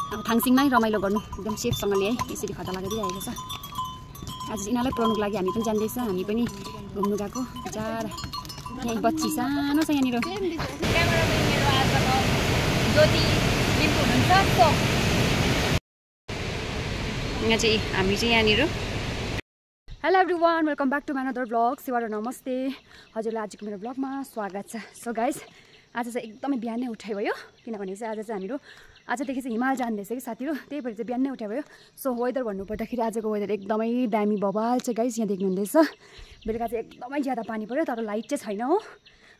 अब थाङसिङमै रमाइलो गर्नु एकदम सेफसँगले है यसरी खतरा लगाइदिइरहेको छ। आज यिनीहरूलाई पुऱ्याउनुको लागि हामी पनि जान्दैछ, हामी पनि घुम्नु गएको बिचारा। यहाँ बच्ची सानो छ यहाँनिर। यहाँ चाहिँ हामी चाहिँ यहाँनिर। Hello everyone, welcome back to my another blog. Shiva र नमस्ते, हजुरलाई आजको मेरो ब्लगमा स्वागत छ। सो गाइज, आज चाहिँ एकदमै बिहानै उठाइ भयो, किनभने चाहिँ आज चाहिँ हामीहरू आजदेखि चाहिँ हिमाल जाँदैछ कि साथीहरू, त्यही भएर चाहिँ बिहानै उठाइ भयो। सो वेदर भन्नुपर्दाखेरि आजको वेदर एकदमै दामी बबाल छ गाइज। यहाँ देख्नुहुँदैछ बेलुका चाहिँ एकदमै ज्यादा पानी पऱ्यो, तर लाइट चाहिँ छैन हो।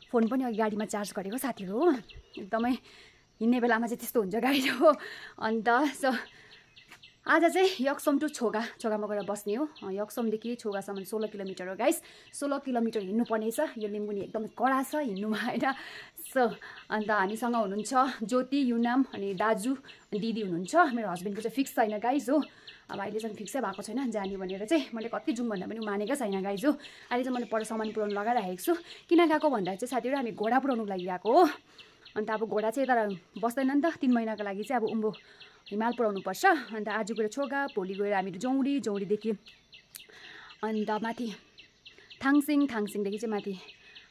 फोन पनि अघि गाडीमा चार्ज गरेको साथीहरू हो। एकदमै हिँड्ने बेलामा चाहिँ त्यस्तो हुन्छ गाडी हो। अन्त सो आज चाहिँ यक्सम टु छोगामा गएर बस्ने हो। यक्समदेखि छोगासम्म 16 किलोमिटर हो गाइस। 16 किलोमिटर हिँड्नुपर्ने छ। यो लिम्बुनी एकदमै कडा छ हिँड्नुमा होइन। सो अन्त हामीसँग हुनुहुन्छ ज्योति, युनाम अनि दाजु अनि दिदी हुनुहुन्छ। मेरो हस्बेन्डको चाहिँ फिक्स छैन गाइस हो। अब अहिले चाहिँ फिक्सै भएको छैन जाने भनेर चाहिँ। मैले कति जाउँ भन्दा पनि मानेकै छैन गाइस हो। अहिले चाहिँ मैले पर सामान पुऱ्याउनु लगाइरहेको छु। किन गएको भन्दा चाहिँ साथीहरू हामी घोडा पुऱ्याउनुको लागि गएको हो। अन्त अब घोडा चाहिँ तर बस्दैन नि त, 3 महिनाको लागि चाहिँ अब उँभो हिमाल पुऱ्याउनु पर्छ। अन्त आज गएर छोगा, भोलि गएर हामीहरू जौडीदेखि अन्त माथि थाङसिङदेखि चाहिँ माथि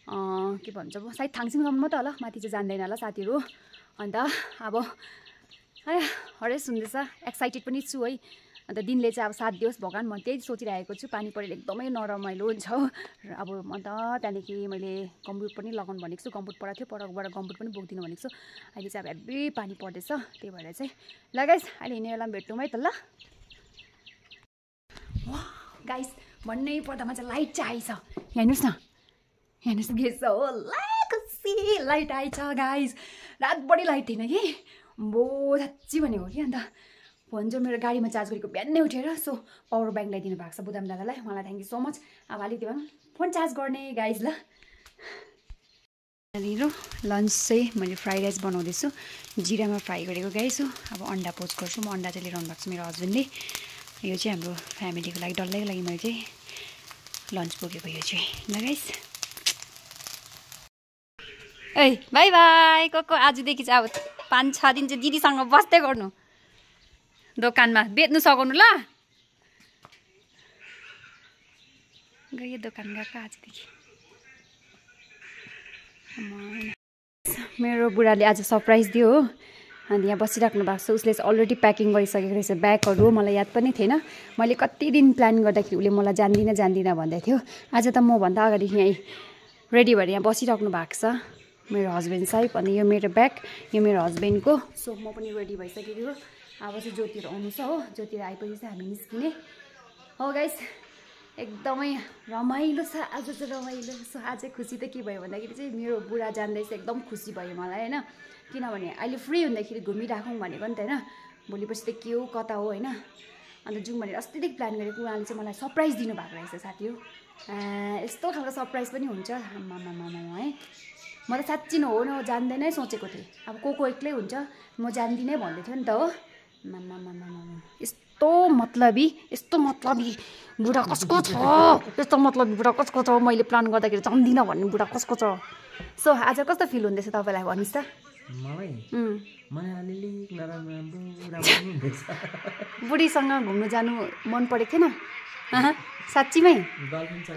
के भन्छ सायद थाङसिङसम्म मात्रै होला, माथि चाहिँ जान्दैन होला साथीहरू। अन्त अब हरेस हुँदैछ, एक्साइटेड पनि छु है। अन्त दिनले चाहिँ अब साथ दियोस् भगवान्, म त्यही सोचिरहेको छु। पानी परेर एकदमै नरमाइलो हुन्छ अब। अन्त त्यहाँदेखि मैले गम्बुट पनि लगाउनु भनेको छु। गम्बुट परेको थियो, परबाट गम्बुट पनि बोकिदिनु भनेको छु। अहिले चाहिँ अब हेभी पानी पर्दैछ, त्यही भएर चाहिँ ल गाइस अहिले हिँड्ने बेलामा भेटौँ है त ल। गाइस भन्नै पर्दामा चाहिँ लाइट चाहिँ आइछ। हेर्नुहोस् न, हेर्नुहोस् के छ हो, खुसी लाइट आइछ गाइस। रातभरि लाइट थिएन कि बो साँच्ची भनेको कि। अन्त फोन चाहिँ मेरो गाडीमा चार्ज गरेको बिहानै उठेर। सो पावर ब्याङ्क ल्याइदिनु भएको छ बुदाम दादालाई, मलाई थ्याङ्क यू सो मच। अब अलिकति भए फोन चार्ज गर्ने गाइज ल। यहाँनिर लन्च चाहिँ मैले फ्राइड राइस बनाउँदैछु, जिरामा फ्राई गरेको गाइस हो। अब अन्डा पोच गर्छु म, अन्डा चाहिँ लिएर आउनु भएको छ मेरो हस्बेन्डले। यो चाहिँ हाम्रो फ्यामिलीको लागि डल्लैको लागि मैले चाहिँ लन्च बोकेको यो चाहिँ ल गाइस। ए बाई बाई को आजदेखि चाहिँ अब 5-6 दिन चाहिँ दिदीसँग बस्दै गर्नु दोकानमा, बेच्नु सघाउनु ल। गयो दोकान गएको आजदेखि। मेरो बुढाले आज सरप्राइज दियो हो। अनि यहाँ बसिराख्नु भएको छ, उसले चाहिँ अलरेडी प्याकिङ गरिसकेको रहेछ ब्यागहरू। मलाई याद पनि थिएन, मैले कति दिन प्लान गर्दाखेरि उसले मलाई जान्दिनँ भन्दै थियो। आज त मभन्दा अगाडि यहीँ रेडी भएर यहाँ बसिराख्नु भएको छ मेरो हस्बेन्ड साहिब। अनि यो मेरो ब्याग, यो मेरो हस्बेन्डको। सो म पनि रेडी भइसकेको। अब चाहिँ ज्योतिहरू आउनु छ हो, ज्योतिहरू आएपछि चाहिँ हामी निस्किने हो गाइस। एकदमै रमाइलो छ आज चाहिँ, रमाइलो। सो आज खुसी त के भयो भन्दाखेरि चाहिँ मेरो बुढा जान्दैछ, एकदम खुसी भयो मलाई होइन। किनभने अहिले फ्री हुँदाखेरि घुमिराखौँ भनेको नि त होइन, भोलिपछि त के हो कता हो होइन। अन्त जाउँ भनेर अस्तिदेखि प्लान गरेको, उहाँले चाहिँ मलाई सरप्राइज दिनुभएको रहेछ साथी हो। यस्तो खालको सरप्राइज पनि हुन्छ आमामामा है। म त साँच्ची हो जान्दै सोचेको थिएँ। अब को एक्लै हुन्छ, म जान्दिनँ भन्दै थियो नि त हो। यस्तो मतलबी बुढा कसको छ, यस्तो मतलबी बुढा कसको छ। मैले प्लान गर्दाखेरि जान्दिनँ भन्ने बुढा कसको छ। सो आज कस्तो फिल हुँदैछ तपाईँलाई भन्नुहोस् त। बुढीसँग घुम्नु जानु मन परेको थिएन साँच्चीमै?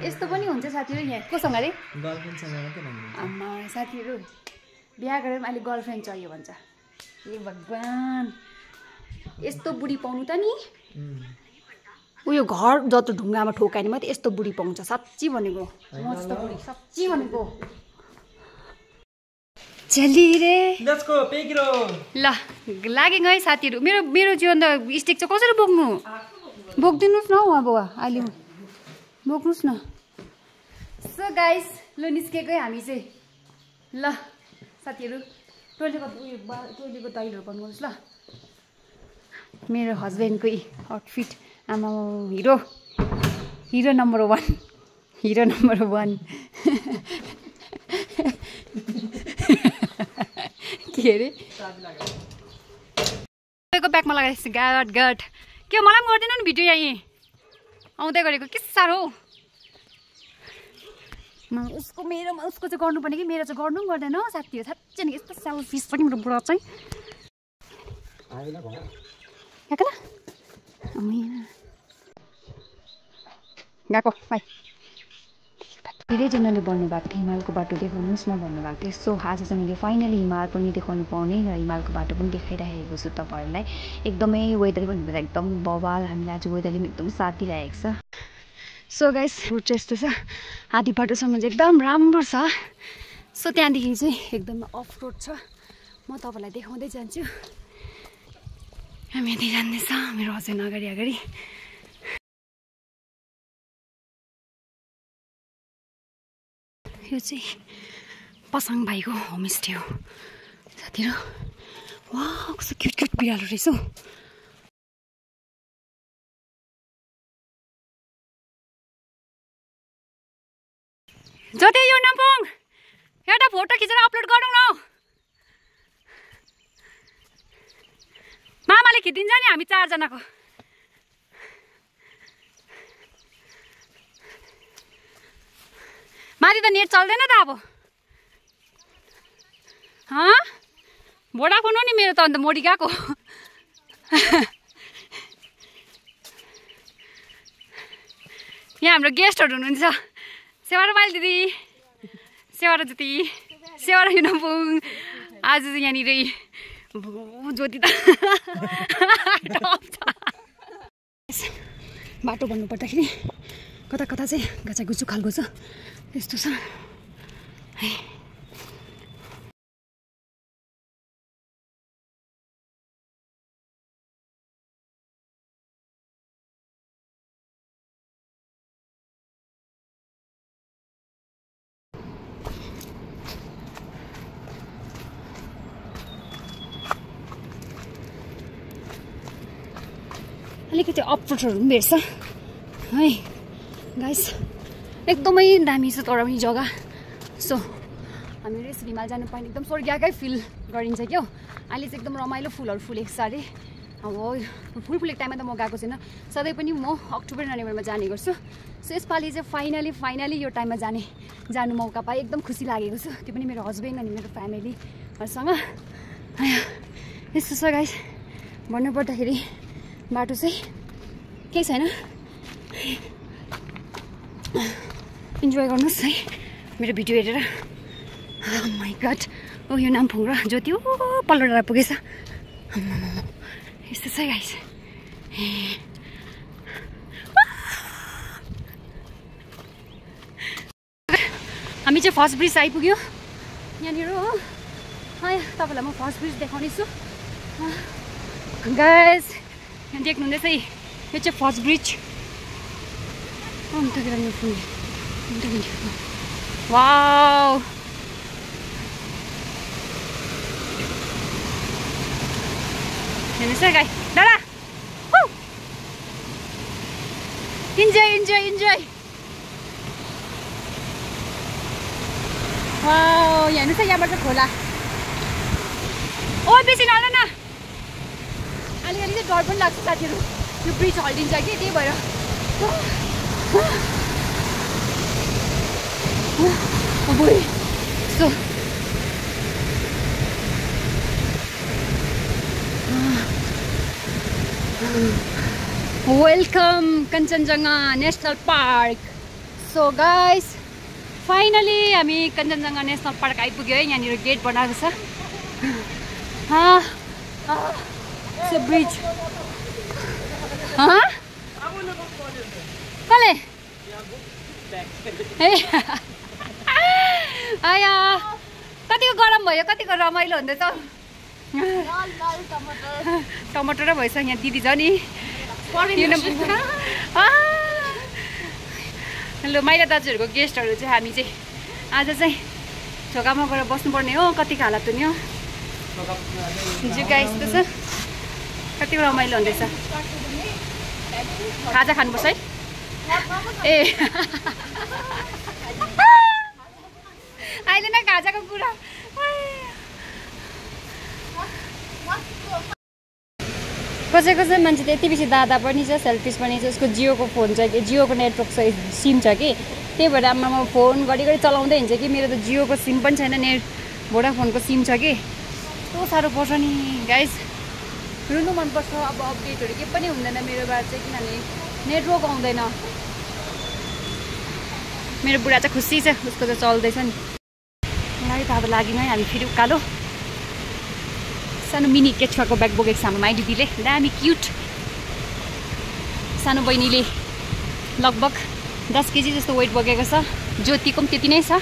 यस्तो पनि हुन्छ साथीहरू। यहाँ कोसँग अरे आमा साथीहरू बिहा गरेर अहिले गर्लफ्रेन्ड चाहियो भन्छ। ए भगवान्, यस्तो बुढी पाउनु त नि उयो घर जस्तो ढुङ्गामा ठोकायो भने मात्रै यस्तो बुढी पाउँछ। साँच्ची भनेको, मस्त बुढी साँच्ची भनेको। चली रे ल लाग्यो है साथीहरू। मेरो जीवन त स्टिक चाहिँ कसरी बोक्दिनुहोस् न हौ। अब अहिले बोक्नुहोस् न। सो गाइस ल निस्केकै हामी चाहिँ ल साथीहरू। टोइलेटको दैलोहरू बन्द गर्नुहोस् ल। मेरो हस्बेन्डको आउटफिट आमा हिरो नम्बर 1 के अरे ब्यागमा लगाएपछि गाड के मलाई पनि गर्दैन नि भिडियो यहीँ आउँदै गरेको। के साह्रो उसको चाहिँ गर्नुपर्ने कि मेरो चाहिँ गर्नु पनि गर्दैन हो साथीहरू। साँच्चै नि यस्तो सेल्फिस पनि मेरो बुढा चाहिँ। गएको भाइ धेरैजनाले भन्नुभएको थियो हिमालको बाटो देखाउनुहोस् न भन्नुभएको थियो। सो आज चाहिँ मैले फाइनली हिमाल पनि देखाउनु पाउने र हिमालको बाटो पनि देखाइरहेको छु तपाईँहरूलाई। एकदमै वेदर पनि एकदम बवाल, हामीले आज वेदरले पनि एकदम साथ दिइरहेको छ। सो गाइस रोड चाहिँ यस्तो छ, आधी बाटोसम्म चाहिँ एकदम राम्रो छ। सो त्यहाँदेखि चाहिँ एकदम अफ रोड छ। म तपाईँलाई देखाउँदै जान्छु। हामी यति जान्दैछ, मेरो हस्बेन्ड अगाडि अगाडि। यो चाहिँ पसाङ भाइको होमस्टे हो साथीहरू। वाह कस्तो क्युट क्युट बिरालो रहेछ हौ। जति यो नम्पोङ एउटा फोटो खिचेर अपलोड गरौँ न। मामाले खिचिदिन्छ नि हामी 4 जनाको। माथि त नेट चल्दैन त अब। भोडाफोन हो नि मेरो त, अन्त मोडी गएको। यहाँ हाम्रो गेस्टहरू हुनुहुन्छ। सेवारा माइल दिदी, सेवारा ज्योति, सेवारा युनपुङ। आज चाहिँ यहाँनिर ज्योति त बाटो भन्नुपर्दाखेरि कता कता चाहिँ गाछागुच्छु खालको छ, यस्तो छ। अलिकति अपरोडहरू पनि भेट्छ है गाइस, एकदमै दामी छ तर पनि जग्गा। सो हामीहरू यसरी हिमाल जानु पाइने एकदम स्वर्गीयकै फिल गरिन्छ क्या। अहिले चाहिँ एकदम रमाइलो फुलहरू फुलेको छ अरे। अब फुल फुलेको टाइममा त म गएको छैन, सधैँ पनि म अक्टोबर नोभेम्बरमा जाने गर्छु। सो यसपालि चाहिँ फाइनली यो टाइममा जानु मौका पाएँ, एकदम खुसी लागेको छु। त्यो पनि मेरो हस्बेन्ड अनि मेरो फ्यामिलीहरूसँग। यस्तो छ गाइस, भन्नुपर्दाखेरि बाटो चाहिँ केही छैन, इन्जोय गर्नुहोस् है मेरो भिडियो हेरेर। माई गड, ओ यो नाम्फोङ र ज्योति पल्लो डाँडा पुगेछ। यस्तो छ गाइस। हामी चाहिँ फर्स्ट ब्रिज आइपुग्यो यहाँनिर हो। तपाईँलाई म फर्स्ट ब्रिज देखाउने छु गाइस। यहाँ देख्नुहुँदैछ है, यो चाहिँ फर्स्ट ब्रिज। वाउ हेर्नुहोस् है गाई दादा, इन्जोय इन्जोय इन्जोय। वाउ हेर्नुहोस् है, यहाँबाट खोला। ओ बेसी नहाल्दैन, अलिअलि डर पनि लाग्छ साथीहरू। यो ब्रिज हल्डिन्छ कि, त्यही भएर। So welcome Kanchenjunga national park. So guys finally हामी कञ्चनजङ्घा नेसनल पार्क आइपुग्यो है। यहाँनिर गेट बनाएको छ। सो ब्रिज कसले आया कतिको गरम भयो, कतिको रमाइलो हुँदैछ। टमाटर र भएछ यहाँ दिदी छ नि। हेलो माइला दाजुहरूको गेस्टहरू चाहिँ हामी चाहिँ आज चाहिँ झोकामा गएर बस्नुपर्ने हो। कतिको हालत हुने हो जग्गा यस्तो छ, कतिको रमाइलो हुँदैछ। खाजा खानुपर्छ है। ए अहिले नै खाजाको कुरा। कसै कसै मान्छे त यति बेसी दादा पनि छ, सेल्फिस पनि छ। उसको जियोको फोन छ कि, जियोको नेटवर्क छ, सिम छ कि, त्यही भएर आमामा फोन घरिघरि चलाउँदै हिँड्छ कि। मेरो त जियोको सिम पनि छैन, भोडाफोनको सिम छ कि। कस्तो साह्रो पर्छ नि गाइस। रुनु मनपर्छ। अब अपडेटहरू के पनि हुँदैन मेरोबाट चाहिँ, किनभने नेटवर्क आउँदैन। मेरो बुढा चाहिँ खुसी छ, उसको चाहिँ चल्दैछ नि। मलाई त अब लाग्यो है, हामी फेरि उकालो सानो मिनी केचुवाको ब्याग बोकेको छ हाम्रो माइ दिदीले, दामी क्युट। सानो बहिनीले लगभग 10 केजी जस्तो वेट बोकेको छ। ज्योतिको पनि त्यति नै छ।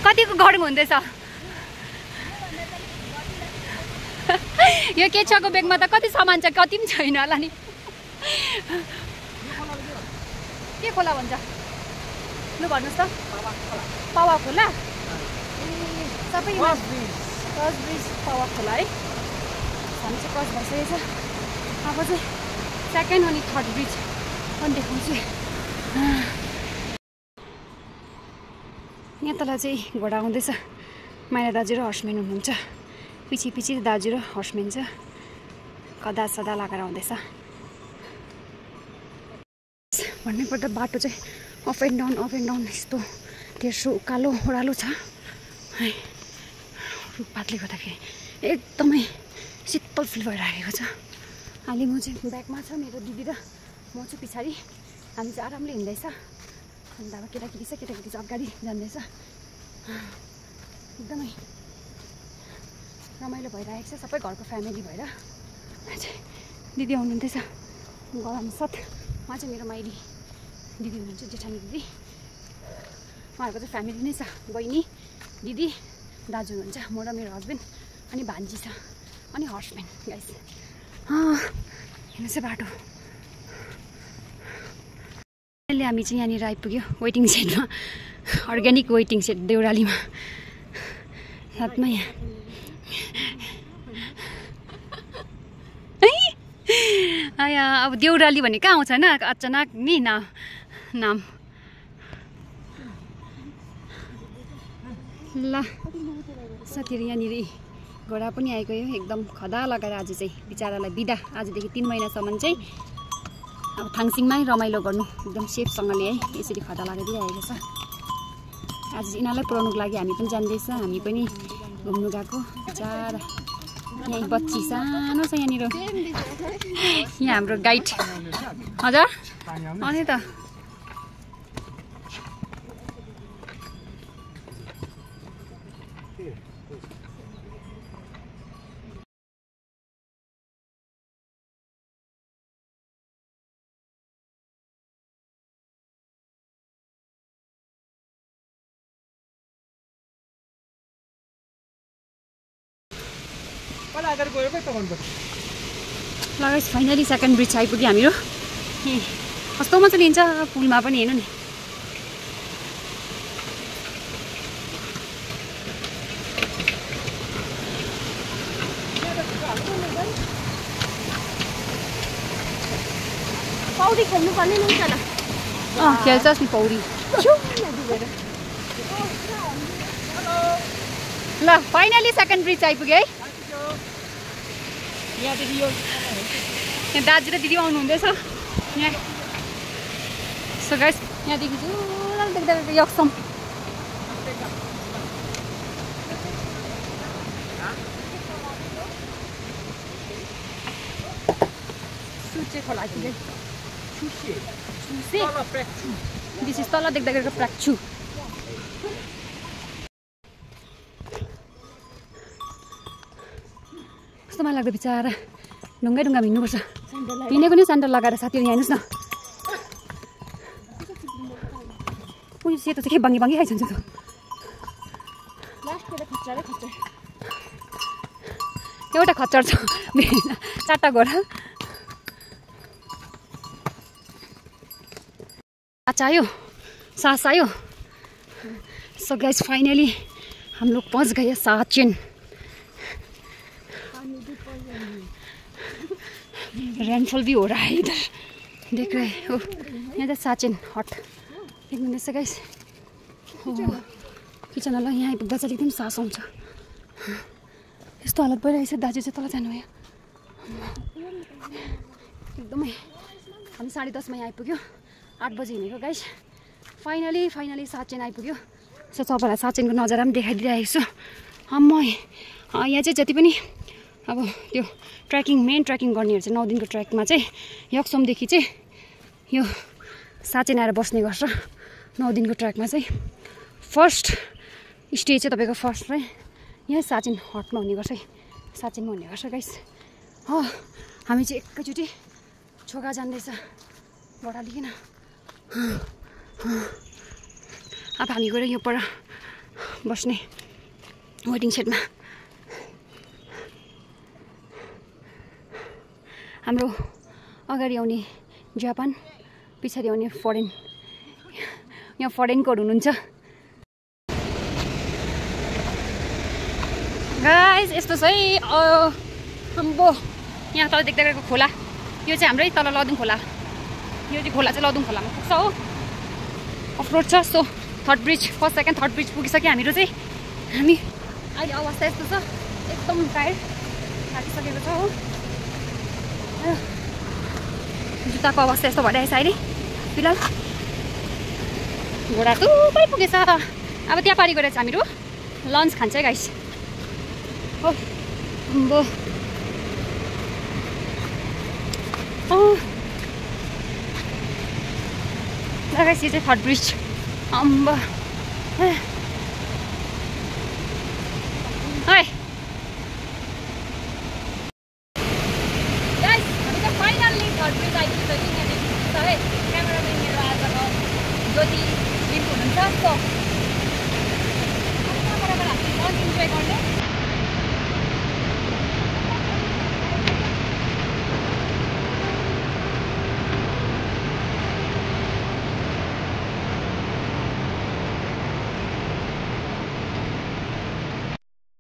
कतिको गरम हुँदैछ यो केचुवाको ब्यागमा त कति सामान छ, कति पनि छैन होला नि। के खोला भन्छ लु भन्नुहोस् त? पावा खोला सबै क्रस ब्रिज पावा खोला है। हामी चाहिँ क्रस भइसकेको छ। अब चाहिँ सेकेन्ड अनि थर्ड ब्रिज पनि देखाउँछु। यहाँ तल चाहिँ घोडा आउँदैछ। माइला दाजु र हर्सम्यान हुनुहुन्छ। पछि पछि दाजु र हर्सम्यान छ। कदा सदा लगाएर आउँदैछ। भन्नुपर्दा बाटो चाहिँ अप एन्ड डाउन यस्तो तेर्सो उकालो ओह्रालो छ है। रुखपातले गर्दाखेरि एकदमै शीतल फिल भइरहेको छ। अहिले म चाहिँ ब्याकमा छ, मेरो दिदी र म चाहिँ पछाडि। हामी चाहिँ आरामले हिँड्दैछ। अन्त अब केटाकेटी चाहिँ अगाडि जाँदैछ। एकदमै रमाइलो भइरहेको छ। सबै घरको फ्यामिली भएर दिदी आउनुहुँदैछ गरम साथ। उहाँ चाहिँ मेरो माइली दिदी हुनुहुन्छ, जेठानी दिदी। उहाँहरूको चाहिँ फ्यामिली नै छ। बहिनी, दिदी, दाजु हुनुहुन्छ, म र मेरो हस्बेन्ड अनि भान्जी छ अनि हर्सम्यान गाइस। हेर्नु चाहिँ बाटो। अहिले हामी चाहिँ यहाँनिर आइपुग्यो वेटिङ सेडमा। अर्ग्यानिक वेटिङ सेड देउरालीमा। साथमा यहाँ अब देउराली भन्ने कहाँ आउँछ होइन अचानक नि नाम। ल साथीहरू यहाँनिर घोडा पनि आएको यो एकदम खदा लगाएर आज चाहिँ बिचरालाई बिदा। आजदेखि 3 महिनासम्म चाहिँ अब थाङसिङमै रमाइलो गर्नु एकदम सेफसँगले है। यसरी खदा लगाइदिइरहेको छ। आज चाहिँ यिनीहरूलाई पुऱ्याउनुको लागि हामी पनि जान्दैछ। हामी पनि घुम्नु गएको बिचरा। यहाँ बच्ची सानो छ यहाँनिर। यहाँ हाम्रो गाइड। हजुर अनि त लगाइस फाइनली सेकेन्ड ब्रिज आइपुग्यो हामीहरू। कस्तो मजा लिन्छ पुलमा पनि हेर्नु नि। पौडी खेल्नु पर्ने नि त। खेल्छस् नि पौडी। ल फाइनली सेकेन्ड ब्रिज आइपुग्यो है। यहाँ दाजु र दिदी आउनुहुँदैछ यहाँ। सो गाइस यहाँदेखि चाहिँ देख्दा यक्सम सुचे खोला। दिस इज तल देख्दा गरेको प्राक्छु। कस्तो मलाई लाग्दो बिचरा ढुङ्गामा हिँड्नुपर्छ। हिँडेको नि स्यान्डल लगाएर साथीहरू यहाँ हेर्नुहोस् न। उयो सेतो चाहिँ के बाङ्गी खाइन्छ त। एउटा खच्चर छ 4टा घोडा। अच्छा आयो सास आयो। सो गाइस फाइनली हम लोग पहुंच गए साचेन। रेनफॉल भी हो रहा है इधर, देख रहे हो। यहाँ त साचेन हट देख्नुहुँदैछ गाइस। किचन होला यहाँ आइपुग्दा चाहिँ एकदम सास आउँछ। यस्तो हालत भइरहेछ। दाजु चाहिँ तल जानुभयो एकदमै। हामी 10:30मा यहाँ आइपुग्यो। 8 बजी हिँडेको गाइस। फाइनली साचेन आइपुग्यो। सो सबैलाई साचेनको नजारा पनि देखाइदिइरहेको छु। यहाँ चाहिँ जति पनि अब त्यो मेन ट्रेकिङ गर्नेहरू चाहिँ 9 दिनको ट्रेकमा चाहिँ यक्समदेखि चाहिँ यो साचेन आएर बस्ने गर्छ। 9 दिनको ट्रेकमा चाहिँ फर्स्ट स्टे चाहिँ तपाईँको फर्स्ट चाहिँ यहाँ साचेन हटमा हुने गर्छ, साचेनमा हुने गर्छ गाइस। हामी चाहिँ एकैचोटि छोगा जान्दैछ बडालिकन। अब हामी गएर यो पर बस्ने वेटिङ सेटमा। हाम्रो अगाडि आउने जापान, पछाडि आउने फरेन, यहाँ फरेनकोहरू हुनुहुन्छ गाइस। यस्तो छ है अम्बो, यहाँ तल देख्दै गरेको खोला यो चाहिँ हाम्रै तल लदुङ खोला। यो चाहिँ खोला चाहिँ लदुङ खोलामा पुग्छ हो, अफरोड छ। So third bridge, first second third bridge पुगिसक्यो हामीहरू चाहिँ। हामी अहिले अवस्था यस्तो छ, एकदम टायर्ड थाकिसकेको छ हो। जुत्ताको अवस्था यस्तो भइरहेछ अहिले फिलहाल। घोडा थुप्रै पुगेछ। अब त्यहाँ पारि गएर चाहिँ हामीहरू लन्च खान्छ है गाइस। हो अम्बो गाइस, यो चाहिँ थर्ड ब्रिज। अम्बो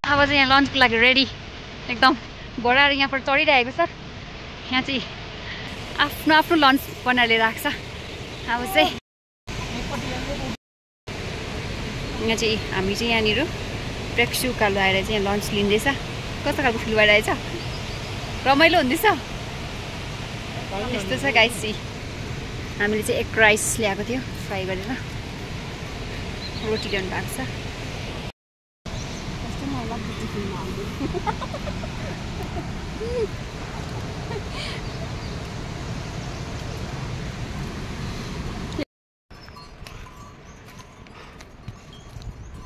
अब चाहिँ यहाँ लन्चको लागि रेडी एकदम। घोडाहरू यहाँ पर चढिरहेको छ। यहाँ चाहिँ आफ्नो आफ्नो लन्च बनाएर लिएर आएको छ। अब चाहिँ यहाँ चाहिँ हामी चाहिँ यहाँनिर प्रेक्सु उकालो आएर चाहिँ यहाँ लन्च लिँदैछ। कस्तो खालको फिल भइरहेछ, रमाइलो हुँदैछ। यस्तो छ गाइस। हामीले चाहिँ एग राइस ल्याएको थियो फ्राई गरेर, रोटी ल्याउनु भएको छ।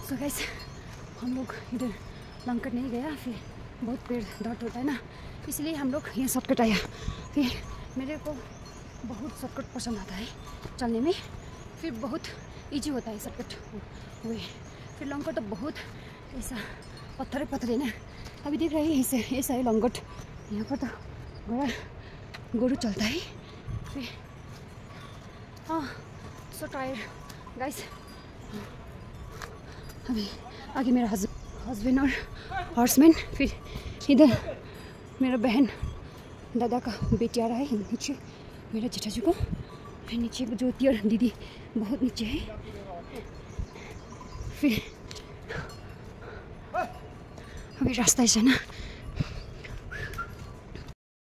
सो गाइस, हम लोग इधर लंकट नहीं गया, फिर बहुत पेड़ दर्द होता है ना, इसलिए हम लोग यहाँ शॉर्टकट आया। फिर मेरे को बहुत शॉर्टकट पसंद आता है चलने में, फिर बहुत इजी होता है शॉर्टकट हुए। फिर लंकट तो बहुत ऐसा पत्थर है ना, अभी देख रहे हैं ऐसा है लंगट। यहाँ पर तो गोरू चलता है। फिर सो टायर्ड गाइस। अभी आगे मेरा हस्बैंड और हॉर्समैन, फिर इधर मेरा बहन दादा का बेटी आ रहा है नीचे, मेरा जेठाजू को। फिर नीचे ज्योति और दीदी बहुत नीचे है। फिर अभी रास्ता छैन।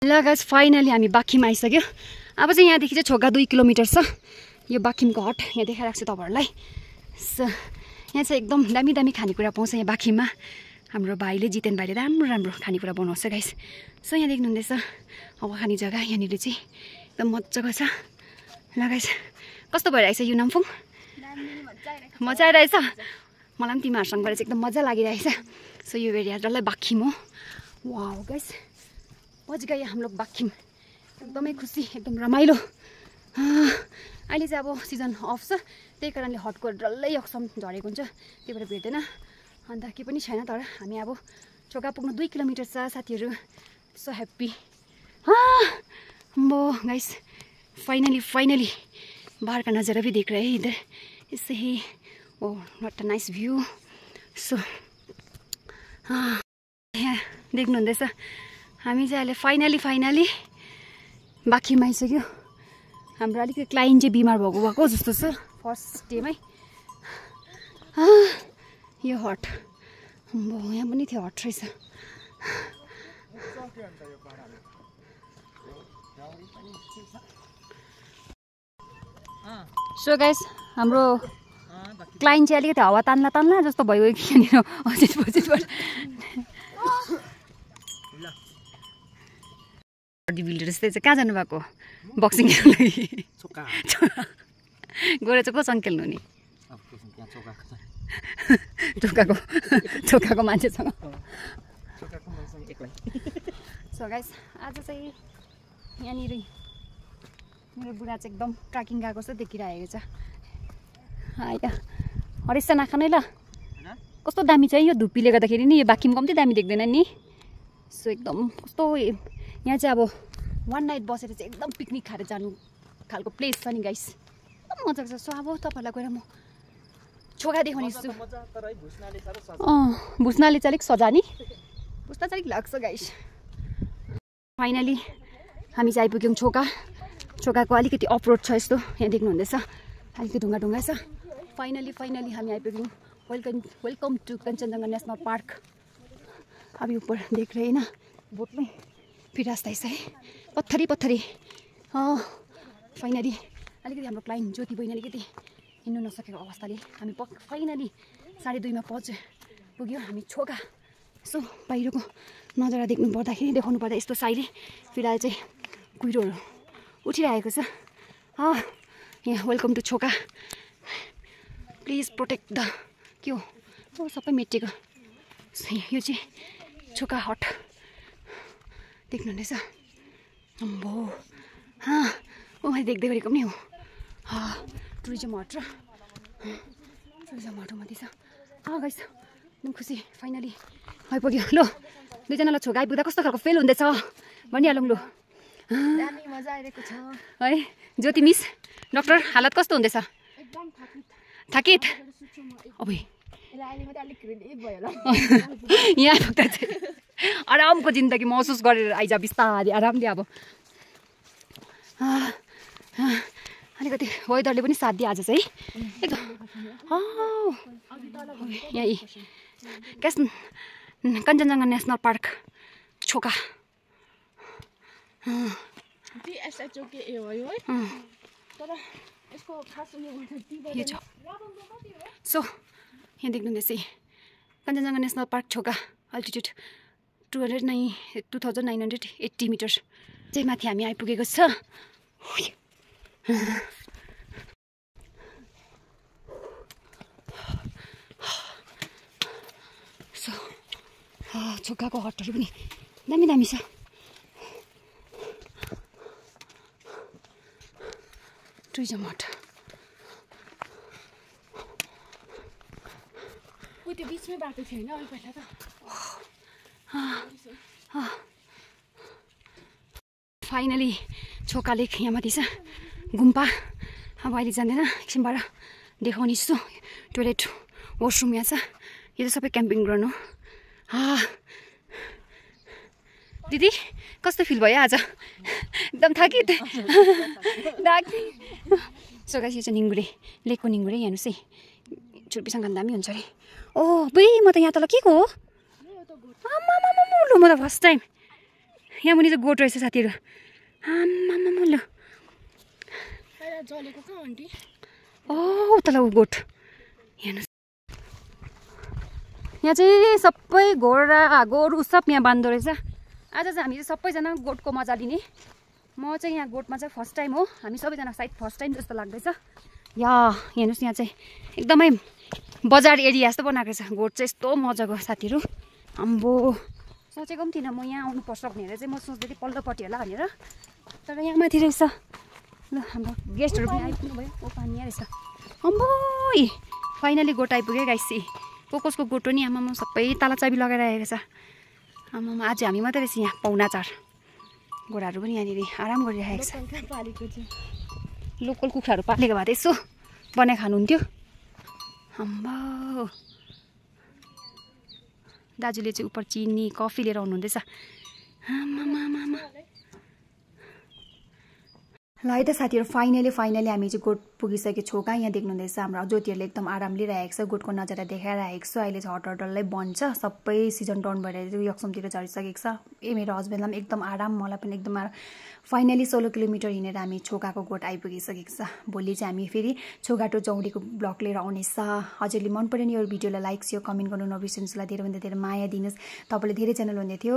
ल गाइस, फाइनली हामी बाखिम आइसक्यो। अब चाहिँ यहाँदेखि चाहिँ छोगा 2 किलोमिटर छ। यो बाखिमको हट यहाँ देखाइरहेको छु तपाईँहरूलाई। सो यहाँ चाहिँ एकदम दामी दामी खानेकुरा पाउँछ यहाँ बाखिममा। हाम्रो भाइले, जितेन भाइले राम्रो राम्रो खानेकुरा बनाउँछ गाइस। सो यहाँ देख्नुहुँदैछ हावा खाने जग्गा। यहाँनिर चाहिँ एकदम मजाको छ। ल गाइस, कस्तो भइरहेछ यो नाम्फुङ? मजा आइरहेछ। मलाई पनि तिमीहरूसँग गएर चाहिँ एकदम मजा लागिरहेछ। सो यो एरिया डल्लै बाखिम हो। वाओ गाइस, पहुँच गए हम लोग बाखिम। एकदमै खुसी, एकदम रमाइलो। अहिले चाहिँ अब सिजन अफ छ, त्यही कारणले हटको डल्लै यक्सम झरेको हुन्छ, त्यही भएर भेट्दैन। अन्त के पनि छैन, तर हामी अब छोगा पुग्न 2 किलोमिटर छ साथीहरू। So happy. अम्बो गाइस, फाइनली बाहर का नज़ारा भी देख रहे हैं इधर। इससे ही oh what a nice view. So यहाँ देख्नुहुँदैछ हामी चाहिँ अहिले फाइनली बाखिम आइसक्यो। हाम्रो अलिकति क्लाइन्ट चाहिँ बिमार भएको जस्तो छ फर्स्ट डेमै। यो हट, अम्बो यहाँ पनि थियो हट रहेछ। सो गाइस, हाम्रो क्लाइन्ट चाहिँ अलिकति हावा तान्ला तान्ला जस्तो भयो कि यहाँनिर अजितबाट बडी बिल्डर जस्तै चाहिँ कहाँ जानुभएको बक्सिङ खेल्नु लागि गएर चाहिँ कोसँग खेल्नु नि चोकाको मान्छेसँग सो गाइस आज चाहिँ यहाँनिर मेरो बुढा चाहिँ एकदम ट्र्याकिङ गएको जस्तो देखिरहेको छ आइया हरेस नखाने ल कस्तो दामी छ यो धुप्पीले गर्दाखेरि नि यो बाँकी कम्ती दामी देख्दैन नि सो एकदम कस्तो यहाँ चाहिँ अब वान नाइट बसेर चाहिँ एकदम पिकनिक खाएर जानु खालको प्लेस छ नि गाइस एकदम मजाको छ सो अब तपाईँहरूलाई गएर म छोगा देखाउनेछु भुस्नाले चाहिँ अलिक सजा नि भुस्ना चाहिँ अलिक लाग्छ गाइस फाइनली हामी चाहिँ आइपुग्यौँ छोगाको अलिकति अफरोड छ यस्तो यहाँ देख्नुहुँदैछ अलिकति ढुङ्गा छ फाइनली हामी आइपुग्यौँ welcome to Kanchenjunga national park अभी ऊपर देख रहे हैं ना बोट में फिर रास्ता ऐसा है पत्थरी फाइनली अलिकति हाम्रो क्लाइन्ट ज्योति बहिनी अलिकति हिँड्नु नसकेको अवस्थाले हामी फाइनली 2:30 पुग्यो हामी छोगा यसो बाहिरको नजारा देख्नु पर्दाखेरि देखाउनु पर्दा यस्तो साइडले फिलहाल चाहिँ कुहिरोहरू उठिरहेको छ यहाँ welcome to Chhoka please protect the के हो सबै मेटेको यो चाहिँ छोका हट देख्नुहुँदैछ अम्बो मैले देख्दै गरेको पनि हो टुरिज्म हट र टुरिज्म हट माथि छ गाइस एकदम खुसी फाइनली आइपुग्यो ल दुईजनालाई छोगा आइपुग्दा कस्तो खालको फेल हुँदैछ भनिहालौँ लु मजा आइरहेको छ है ज्योति मिस डाक्टर हालत कस्तो हुँदैछ थाकित अब यहाँ आइपुग्दा चाहिँ आरामको जिन्दगी महसुस गरेर आइज बिस्तारै आरामले अब अलिकति वेदरले पनि साथ दियो आज चाहिँ एकदम यही Kanchenjunga national park Chhoka so यहाँ देख्नुहुँदैछ Kanchenjunga national park Chhoka altitude 2980 metre चाहिँ माथि हामी आइपुगेको छ सो छोकाको हटहरू पनि दामी छ टुरिज्म हट त्यो बिचमै बाटो थियो हैन अघि पहिला त फाइनली छोका लेक यहाँ माथि छ गुम्पा अब अहिले जाँदैन एकछिनबाट देखाउने छु टोइलेट वासरुम यहाँ छ यो चाहिँ सबै क्याम्पिङ ग्राउन्ड हो दिदी कस्तो फिल भयो आज एकदम थाकित सो गाइस यो चाहिँ निङ्गुरे लेकको निङ्गुरे हेर्नुहोस् है छुर्पीसँग दामी हुन्छ अरे बुई म त यहाँ तल के को हो लु म त फर्स्ट टाइम यहाँ मुनि चाहिँ गोठ रहेछ साथीहरू लु तल गोठ हेर्नुहोस् यहाँ चाहिँ सबै घोडा गोरु सब यहाँ बाँध्दो रहेछ आज चाहिँ हामी चाहिँ सबैजना गोठको मजा लिने म चाहिँ यहाँ गोठमा चाहिँ फर्स्ट टाइम हो हामी सबैजना सायद फर्स्ट टाइम जस्तो लाग्दैछ हेर्नुहोस् यहाँ चाहिँ एकदमै बजार एरिया जस्तो बनाएको छ गोठ चाहिँ यस्तो मजाको साथीहरू अम्बो सोचेको पनि थिइनँ म यहाँ आउनुपर्छ भनेर चाहिँ म सोच्दै थिएँ पल्लोपट्टि होला भनेर तर यहाँ माथि रहेछ ल हाम्रो गेस्टहरू पनि आइपुग्नु भयो पानी यहाँ रहेछ अम्बो फाइनली गोठ आइपुग्यो गाइसी कसको गोठो नि आमामा सबै ताला चाबी लगाइरहेको छ आमामा आज हामी मात्रै रहेछ यहाँ पाहुनाचार घोडाहरू पनि यहाँनिर आराम गरिरहेको छ लोकल कुखुराहरू पालेको भए त यसो बनाइ खानुहुन्थ्यो अम्बो दाजुले चाहिँ उपर चिनी कफी लिएर आउनुहुँदैछ ल है त साथीहरू फाइनली हामी चाहिँ गोठ पुगिसक्यो छोका। यहाँ देख्नुहुँदैछ हाम्रो ज्योतिहरूले एकदम आराम लिइरहेको छ, गोठको नजारा देखाइरहेको छु। अहिले चाहिँ हटहटल्लै बन्द छ, सबै सिजन डाउन भएर यक्समतिर झरिसकेको छ। मेरो हस्बेन्डलाई पनि एकदम आराम, मलाई पनि एकदम आराम। फाइनली 16 किलोमिटर हिँडेर हामी छोकाको गोठ आइपुगिसकेको छ। भोलि चाहिँ हामी फेरि छोगाटो चौडीको ब्लग लिएर आउनेछ। हजुरले मन पऱ्यो नि यो भिडियोलाई लाइक सेयर कमेन्ट गर्नु नबिर्सिनुहोस् ल। धेरैभन्दा धेरै माया दिनुहोस्। तपाईँले धेरै च्यानल भन्दै थियो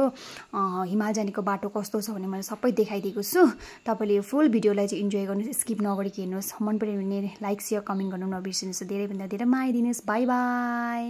हिमाल जानेको बाटो कस्तो छ भने मैले सबै देखाइदिएको छु। तपाईँले यो फुल भिडियोलाई चाहिँ इन्जोय गर्नुहोस्, स्किप नगरी हेर्नुहोस्। मन पऱ्यो भने लाइक सेयर कमेन्ट गर्नु नबिर्सिनुहोस्। धेरैभन्दा धेरै माया दिनुहोस्। By by.